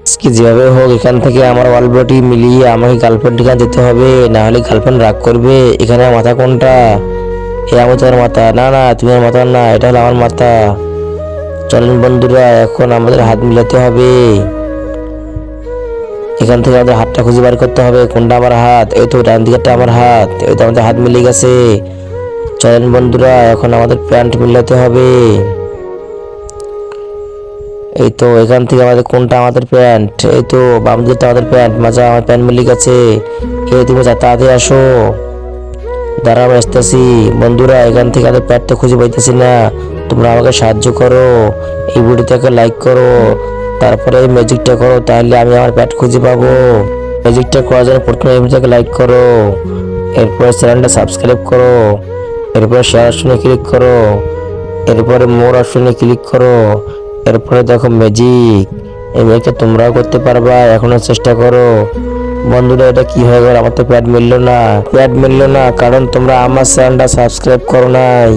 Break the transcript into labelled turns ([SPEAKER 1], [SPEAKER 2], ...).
[SPEAKER 1] আজকে যেভাবে হোক এখান থেকে আমার ওয়ালবটি মিলিয়ে আমাকে গার্লফ্রেন্ডকে যেতে হবে, না হলে গার্লফ্রেন্ড রাগ করবে। এখানে মাথা কোনটা? এ আমি তোমার মাথা? না না, তুমি আমার মাথা না, এটা হলো আমার মাথা। চলেন বন্ধুরা, এখন আমাদের হাত মিলাতে হবে। এখান থেকে আমাদের হাতটা খুঁজে বার করতে হবে, কোনটা আমার হাত। এই তো ডান দিকেরটা আমার হাত, এই তো আমাদের হাত মিলে গেছে। চলেন বন্ধুরা, এখন আমাদের প্যান্ট মিলাতে হবে। এই তো এখান থেকে আমাদের কোনটা আমাদের প্যান্ট, এই তো বাম দিকটা আমাদের প্যান্ট। মাজা আমার প্যান্ট মিলে গেছে। এই তুমি তাড়াতাড়ি আসো, দাঁড়াও আমি আসতেছি। বন্ধুরা, এখান থেকে আমাদের প্যান্টটা খুঁজে পাইতেছি না, তোমরা আমাকে সাহায্য করো। এই ভিডিওটাকে লাইক করো, তারপরে এই ম্যাজিকটা করো, তাহলে আমি আমার প্যান্ট খুঁজে পাবো। ম্যাজিকটা করার জন্য প্রথমে এই ভিডিওটাকে লাইক করো, এরপরে চ্যানেলটা সাবস্ক্রাইব করো, এরপরে শেয়ার অপশনে ক্লিক করো, এরপরে মোর অপশনে ক্লিক করো, এরপরে দেখো ম্যাজিক। এই ম্যাজিকটা তোমরাও করতে পারবা, এখনো চেষ্টা করো। বন্ধুরা, এটা কি হয়ে গেল? আমার তো প্যাড মিললো না, কারণ তোমরা আমার চ্যানেলটা সাবস্ক্রাইব করো নাই।